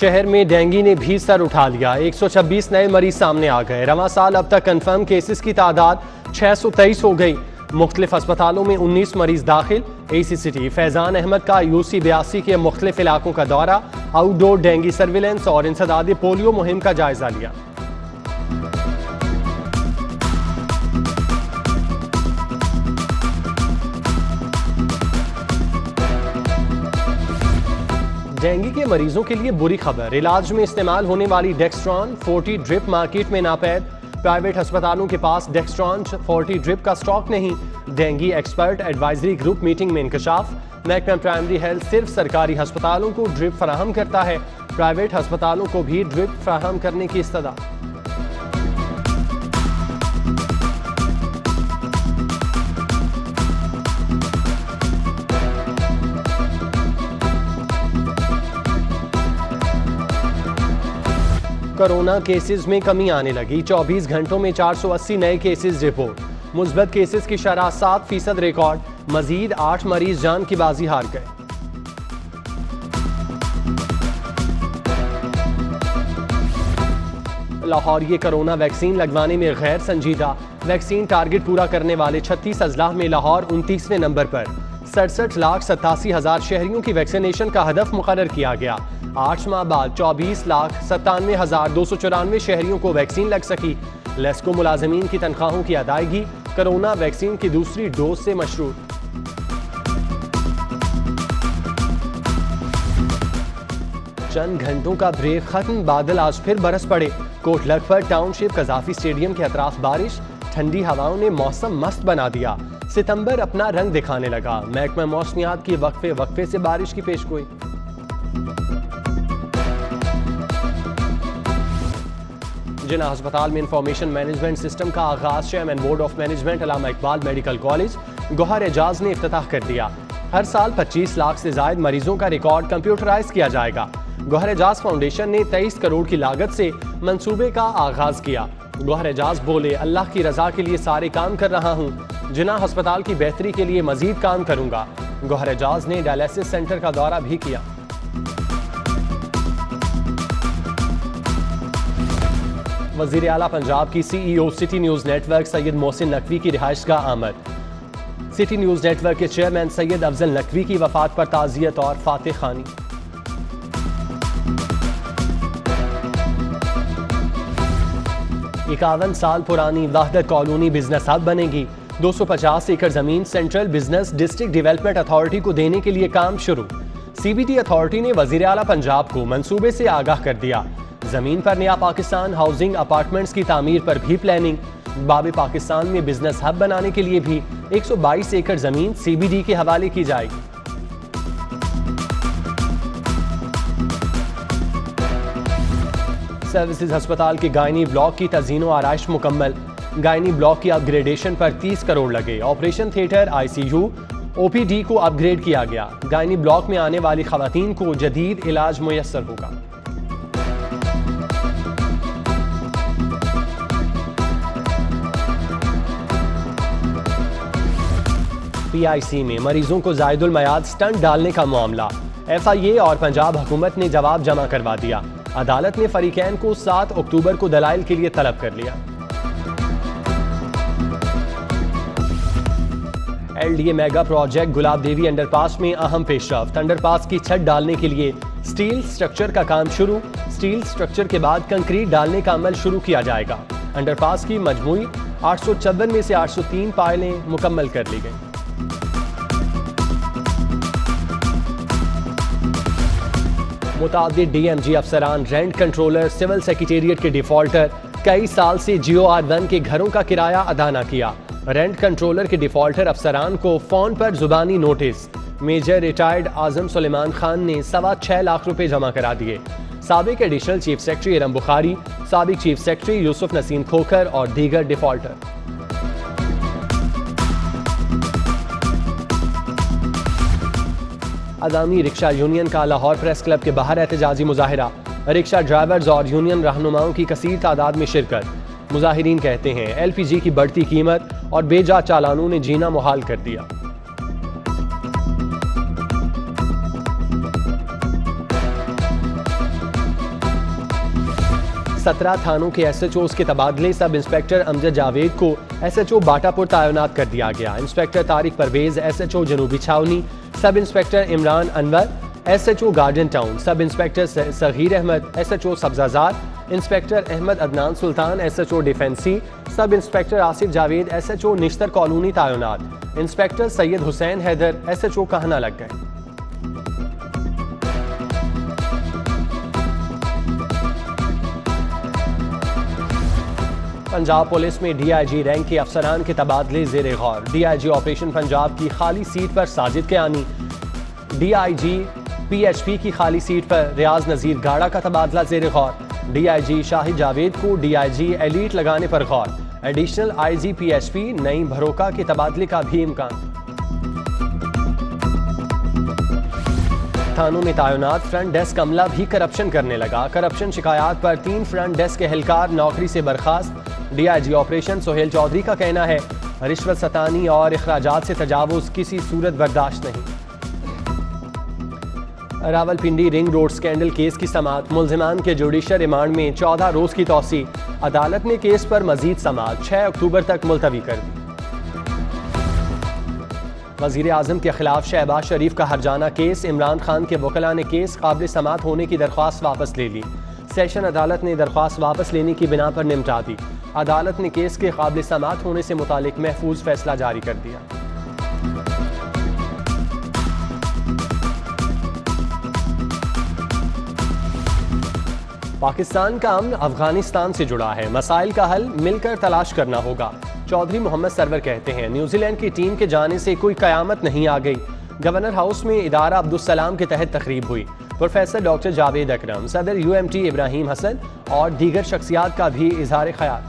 शहर में डेंगू ने भी सर उठा लिया। 126 नए मरीज सामने आ गए। रवां साल अब तक कंफर्म केसेस की तादाद 623 हो गई। मुख्तलिफ अस्पतालों में 19 मरीज दाखिल। एसी सिटी फैजान अहमद का यूसी 82 के मुख्तलिफ इलाकों का दौरा। आउटडोर डेंगू सर्विलेंस और इंसदाद पोलियो मुहिम का जायजा लिया। डेंगू के मरीजों के लिए बुरी खबर। इलाज में इस्तेमाल होने वाली डेक्स्ट्रॉन 40 ड्रिप मार्केट में नापैद। प्राइवेट अस्पतालों के पास डेक्स्ट्रॉन 40 ड्रिप का स्टॉक नहीं। Dengue expert advisory group meeting में इंकशाफ। महकमा प्राइमरी हेल्थ सिर्फ सरकारी अस्पतालों को ड्रिप फराहम करता है। प्राइवेट अस्पतालों को भी ड्रिप फराहम करने की इस्तदा। कोरोना केसेस में कमी आने लगी। 24 घंटों में 480 नए केसेस रिपोर्ट। मुस्बत केसेस की शरह 7% रिकॉर्ड। मजीद 8 मरीज जान की बाजी हार गए। लाहौर ये कोरोना वैक्सीन लगवाने में गैर संजीदा। वैक्सीन टारगेट पूरा करने वाले 36 अजला में लाहौर 29वें नंबर पर। 67,87,000 शहरियों की वैक्सीनेशन का हदफ मुकर्रर किया गया। 8 माह बाद 24,97,294 शहरियों को वैक्सीन लग सकी। लेस्को मुलाजमीन की तनख्वाहों की अदायगी कोरोना वैक्सीन की दूसरी डोज से मशरूत। चंद घंटों का ब्रेक खत्म। बादल आज फिर बरस पड़े। Kot Lakhpat township Gaddafi stadium के अतराफ बारिश। ठंडी हवाओं ने मौसम मस्त बना दिया। सितंबर अपना रंग दिखाने लगा। महकमा मौसमियात की वक्फे से बारिश की पेशगोई। जिना अस्पताल में इंफॉर्मेशन मैनेजमेंट सिस्टम का आगाज। Chairman board of management Allama Iqbal medical college Gohar Ejaz ने इफ्तिताह कर दिया। हर साल 25 लाख से जायद मरीजों का रिकॉर्ड कंप्यूटराइज किया जाएगा। गौहर एजाज फाउंडेशन ने 23 करोड़ की लागत से मंसूबे का आगाज किया। गौहर एजाज बोले, अल्लाह की रजा के लिए सारे काम कर रहा हूँ। जिना अस्पताल की बेहतरी के लिए मजीद काम करूंगा। गौहर एजाज ने डायलिसिस सेंटर का दौरा भी किया। वजीर आला पंजाब की CEO city news network Syed Mohsin Naqvi की रिहाइश का आमद। सिटी न्यूज नेटवर्क के चेयरमैन सैयद अफजल नकवी की वफात पर ताज़ियत और फातिह खानी। 51 साल पुरानी वहदत कॉलोनी बिजनेस हब बनेगी। 250 एकड़ जमीन central business district development authority को देने के लिए काम शुरू। CBD अथॉरिटी ने वजीर आला पंजाब को मंसूबे से आगाह कर दिया। जमीन पर नया पाकिस्तान हाउसिंग अपार्टमेंट्स की तामीर पर भी प्लानिंग। बाबे पाकिस्तान में बिजनेस हब बनाने के लिए भी 122 एकड़ जमीन CBD के हवाले की जाएगी। सर्विसेज अस्पताल के गायनी ब्लॉक की तज़ीन व आराइश मुकम्मल। गायनी ब्लॉक की अपग्रेडेशन पर 30 करोड़ लगे। ऑपरेशन थिएटर, ICU, OPD को अपग्रेड किया गया। गायनी ब्लॉक में आने वाली खवातीन को जदीद इलाज मुयस्सर होगा। PIC में मरीजों को जायदुल मयाद स्टंट डालने का मामला। FIA और पंजाब हुकूमत ने जवाब जमा करवा दिया। अदालत ने फरीकैन को 7 अक्टूबर को दलाइल के लिए तलब कर लिया। LDA मेगा प्रोजेक्ट गुलाब देवी अंडरपास में अहम पेशरफ्त। अंडरपास की छत डालने के लिए स्टील स्ट्रक्चर का काम शुरू। स्टील स्ट्रक्चर के बाद कंक्रीट डालने का अमल शुरू किया जाएगा। अंडरपास की मजमूई 854 में से 803 पायलें मुकम्मल कर ली गई। मुतादिद DMG अफसरान, रेंट कंट्रोलर, सिविल सेक्रेटेरिएट के डिफॉल्टर कई साल से GOR1 के घरों का किराया अदा न किया। रेंट कंट्रोलर के डिफॉल्टर अफसरान को फोन पर जुबानी नोटिस। मेजर रिटायर्ड आजम सुलेमान खान ने 6.25 लाख रुपए जमा करा दिए। साबिक additional chief secretary Iram Bukhari, साबिक चीफ सेक्रेटरी यूसुफ नसीम खोखर और दीगर डिफॉल्टर। अदामी रिक्शा यूनियन का लाहौर प्रेस क्लब के बाहर एहतजाजी मुजाहिरा। रिक्शा ड्राइवर्स और यूनियन रहनुमाओं की कसीर तादाद में शिरकत। मुजाहिरीन कहते हैं LPG की बढ़ती कीमत और बेजा चालानों ने जीना मुहाल कर दिया। 17 थानों के SHOs के तबादले। सब इंस्पेक्टर अमजद जावेद को SHO बाटापुर तैनात कर दिया गया। इंस्पेक्टर तारिक परवेज SHO जनूबी छावनी, sub inspector Imran Anwar SHO Garden Town, sub inspector Saghir Ahmad SHO Sabzazar, inspector Ahmad Adnan Sultan SHO Defence, sub inspector Asif Javed SHO Nishtar Colony तैनात, इंस्पेक्टर सैयद हुसैन हैदर SHO कहना लग गए। पंजाब पुलिस में DIG रैंक के अफसरान के तबादले ज़ेरे गौर। DIG ऑपरेशन पंजाब की खाली सीट पर साजिद कियानी, DIG PHP की खाली सीट पर रियाज नज़ीर गाड़ा का तबादला ज़ेरे गौर। DIG शाहिद जावेद को DIG एलीट लगाने पर गौर। एडिशनल IG PHP नई भरोका के तबादले का भी इम्कान। थानों में तैनात फ्रंट डेस्क अमला भी करप्शन करने लगा। करप्शन शिकायत पर 3 फ्रंट डेस्क के एहलकार नौकरी से बर्खास्त। DIG ऑपरेशन सोहेल चौधरी का कहना है, रिश्वत सतानी और अखराजात से तजावुज किसी सूरत बर्दाश्त नहीं। Rawalpindi ring road scandal case की समाअत। मुल्जिमान के जुडिशल रिमांड में 14 रोज की तौसी। अदालत ने केस पर मजीद समाअत 6 अक्टूबर तक मुलतवी कर दी। वजीर आजम के खिलाफ शहबाज शरीफ का हरजाना केस। इमरान खान के वकला ने केस काबिल समाअत होने की दरख्वास्त वापस ले ली। सेशन अदालत ने दरख्वास्त वापस लेने की बिना पर निपटा दी। अदालत ने केस के काबिल समाअत होने से मुतालिक महफूज फैसला जारी कर दिया। पाकिस्तान का अमन अफगानिस्तान से जुड़ा है, मसाइल का हल मिलकर तलाश करना होगा। चौधरी मोहम्मद सरवर कहते हैं, न्यूजीलैंड की टीम के जाने से कोई कयामत नहीं आ गई। गवर्नर हाउस में इदारा अब्दुल सलाम के तहत तकरीब हुई। प्रोफेसर डॉक्टर जावेद अकरम, सदर UMT इब्राहिम हसन और दीगर शख्सियात का भी इजहार ख्याल।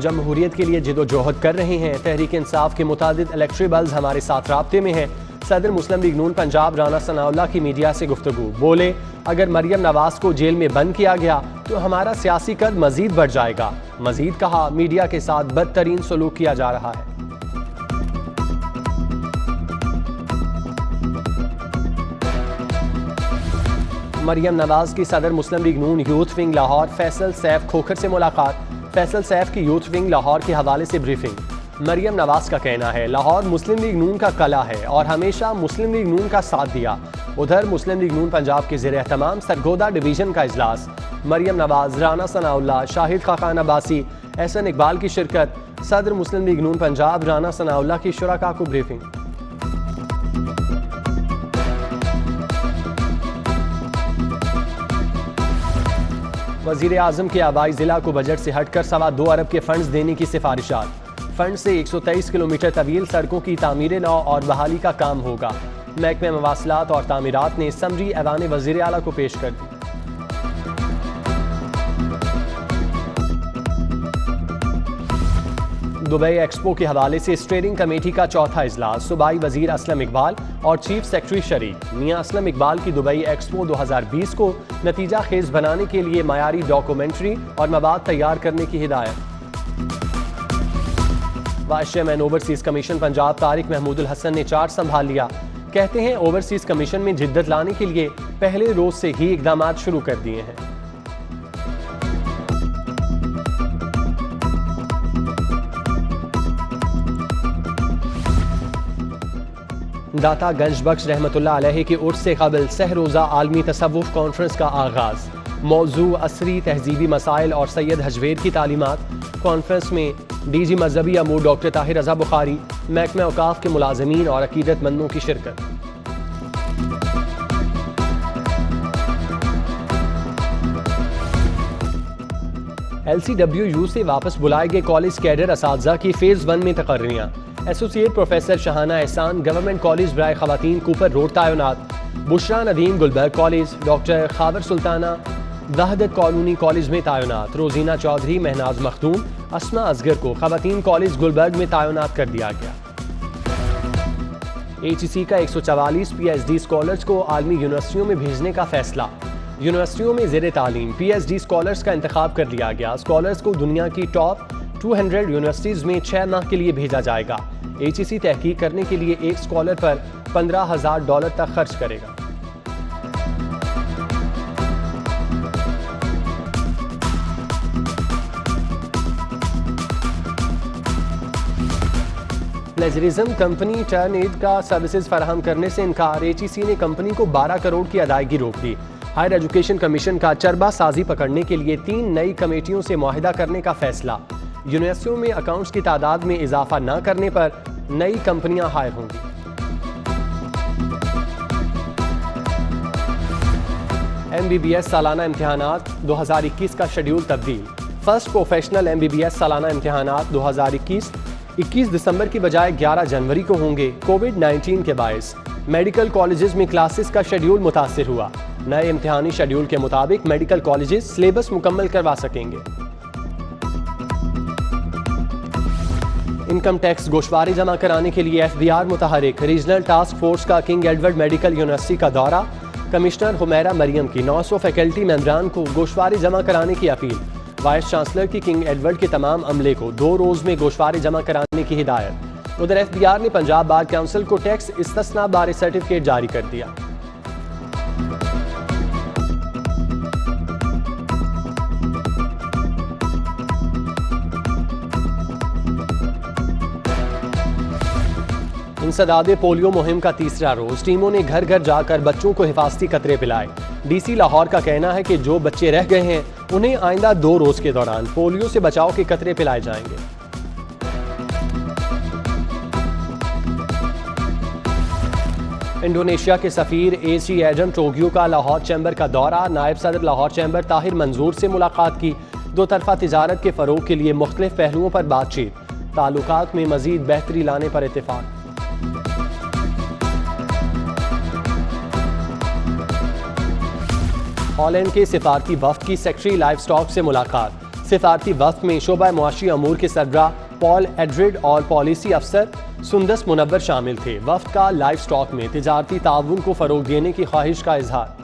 जमहूरियत के लिए जिदोजहद कर रहे हैं। तहरीक इंसाफ के मुतादिद इलेक्ट्रेबल्स हमारे साथ राब्ते में हैं। सदर मुस्लिम लीग नून पंजाब राना सनाउल्लाह की मीडिया से गुफ्तगू। बोले, अगर मरियम नवाज को जेल में बंद किया गया तो हमारा सियासी कद मजीद बढ़ जाएगा। मजीद कहा, मीडिया के साथ बदतरीन सलूक किया जा रहा है। मरियम नवाज की सदर मुस्लिम लीग नून यूथ विंग लाहौर फैसल सैफ खोखर से मुलाकात। फैसल सैफ की यूथ विंग लाहौर के हवाले से ब्रीफिंग। मरियम नवाज का कहना है, लाहौर मुस्लिम लीग नून का कला है और हमेशा मुस्लिम लीग नून का साथ दिया। उधर मुस्लिम लीग नून पंजाब के ज़ेर एहतमाम सरगोदा डिवीजन का इजलास। मरियम नवाज, राना सनाउल्लाह, शाहिद खाकान अब्बासी, एहसन इकबाल की शिरकत। सदर मुस्लिम लीग नून पंजाब राना सनाउल्लाह की शुरका को ब्रीफिंग। वजीर आजम के आबाई जिला को बजट से हटकर 2.25 अरब के फंड्स देने की सिफारिशात। फंड से 123 किलोमीटर तवील सड़कों की तामीर नौ और बहाली का काम होगा। महकमे मवासलात और तामीरात ने समरी ऐवान वजीर आला को पेश कर दी। दुबई एक्सपो के हवाले से स्टीयरिंग कमेटी का चौथा इजलास। सूबाई वजीर असलम इकबाल और चीफ सेक्रेटरी शरीक। मियां असलम इकबाल की दुबई एक्सपो 2020 को नतीजा खेज बनाने के लिए मयारी डॉक्यूमेंट्री और मवाद तैयार करने की हिदायत। Vice chairman overseas commission Punjab Tariq Mehmoodul Hassan ने चार्ज संभाल लिया। कहते हैं, ओवरसीज कमीशन में जिद्दत लाने के लिए पहले रोज से ही इकदाम शुरू कर दिए हैं। दाता गंज बख्श रहमतुल्लाह अलैहि के उर्स से कबल सहरोज़ा आलमी तसव्वुफ कॉन्फ्रेंस का आगाज। मौजू असरी तहजीबी मसाइल और सैयद हजवेर की तालीमात। कॉन्फ्रेंस में DG मजहबी अमूर डॉक्टर ताहिर रजा बुखारी, महकमा औकाफ के मुलाजमीन और अकीदतमंदों की शिरकत। LCWU से वापस बुलाए गए कॉलेज कैडर असातिज़ा की फेज 1 में तकर्रियाँ। एसोसिएट प्रोफेसर शहाना एहसान गवर्नमेंट कॉलेज बराए खवातीन कूपर रोड तैनात। Bushra Nadeem Gulberg college, doctor Khawar Sultana Wahdat Colony college में तैनात। रोजीना चौधरी, महनाज मखदूम, अस्मा असगर को खवातीन कॉलेज गुलबर्ग में तैनात कर दिया गया। HEC का 144 PhD स्कॉलर्स को आलमी यूनिवर्सिटियों में भेजने का फैसला। यूनिवर्सिटियों में ज़ेरे तालीम PhD स्कॉलर्स का इंतखाब कर लिया गया। स्कॉलर्स को दुनिया की टॉप 200 यूनिवर्सिटीज़ में 6 माह के लिए भेजा जाएगा। HEC तहकीक करने के लिए एक स्कॉलर पर $15,000 तक खर्च करेगा। प्लेजरिज्म कंपनी टर्नएड का सर्विसेज फराहम करने से इनकार। एचईसी ने कंपनी को 12 करोड़ की अदायगी रोक दी। हायर एजुकेशन कमीशन का चरबा साजी पकड़ने के लिए 3 नई कमेटियों से मुआहिदा करने का फैसला। यूनिवर्सिटियों में अकाउंट्स की तादाद में इजाफा न करने पर नई कंपनियां हायर होंगी। MBBS सालाना इम्तिहानात 2021 का शेड्यूल तब्दील। फर्स्ट प्रोफेशनल MBBS सालाना इम्तिहानात 2021 21 दिसंबर की बजाय 11 जनवरी को होंगे। कोविड-19 के बायस मेडिकल कॉलेजेस में क्लासेस का शेड्यूल मुतासिर हुआ। नए इम्तिहानी शेड्यूल के मुताबिक मेडिकल कॉलेजेस सिलेबस मुकम्मल करवा सकेंगे। इनकम टैक्स गोशवारे जमा कराने के लिए FBR मुतहरिक। रीजनल टास्क फोर्स का किंग एडवर्ड मेडिकल यूनिवर्सिटी का दौरा। कमिश्नर हुमैरा मरियम की 900 फैकल्टी मेंबरान को गोशवारे जमा कराने की अपील। वाइस चांसलर की किंग एडवर्ड के तमाम अमले को 2 रोज में गोशवारे जमा कराने की हिदायत। उधर FBR ने पंजाब बार काउंसिल को टैक्स इस्तिस्ना बारे सर्टिफिकेट जारी कर दिया। इंसदादे पोलियो मुहिम का तीसरा रोज। टीमों ने घर घर जाकर बच्चों को हिफाजती कतरे पिलाए। DC लाहौर का कहना है कि जो बच्चे रह गए हैं उन्हें आइंदा 2 रोज के दौरान पोलियो से बचाव के कतरे पिलाए जाएंगे। इंडोनेशिया के सफीर AC एडम टोगियो का लाहौर चैम्बर का दौरा। नायब सदर लाहौर चैम्बर ताहिर मंजूर से मुलाकात की। 2 तरफा तिजारत के फरोग के लिए मुख्तलिफ पहलुओं पर बातचीत। ताल्लुकात में मजीद बेहतरी लाने पर इत्तेफाक। हॉलैंड के सिफारती वफ्द की सेक्रेटरी लाइफ स्टॉक से मुलाकात। सिफारती वफ्द में शोबा मुआशी अमूर के सरबराह पॉल एड्रिड और पॉलिसी अफसर सुंदस मुनव्वर शामिल थे। वफ्द का लाइफ स्टॉक में तिजारती ताउन को फरोग देने की ख्वाहिश का इजहार।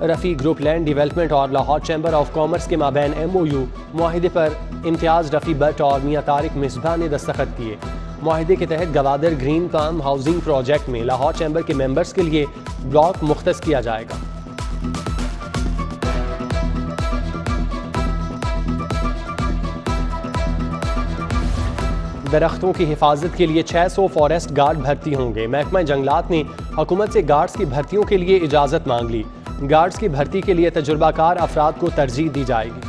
रफ़ी ग्रुप लैंड डेवलपमेंट और लाहौर चैम्बर ऑफ कॉमर्स के माबैन MOU मुआहिदे पर इम्तियाज रफ़ी भट्ट और मियां तारिक मिसबा ने दस्तखत किए। मुआहिदे के तहत Gwadar green palm housing project में लाहौर चैम्बर के मेंबर्स के लिए ब्लॉक मुख्तस किया जाएगा। दरख्तों की हिफाजत के लिए 600 फॉरेस्ट गार्ड भर्ती होंगे। महकमा जंगलात ने हुकूमत से गार्ड्स की भर्तियों के लिए इजाज़त मांग ली। गार्ड्स की भर्ती के लिए तजुर्बाकार अफराद को तरजीह दी जाएगी।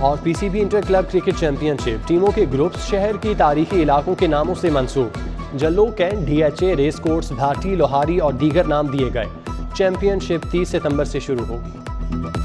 और PCB inter club cricket championship टीमों के ग्रुप्स शहर की तारीखी इलाकों के नामों से मंसूब। Jallo, Cantt, DHA, Race Course, Bhati, Lohari और दीगर नाम दिए गए। चैंपियनशिप 30 सितंबर से शुरू होगी।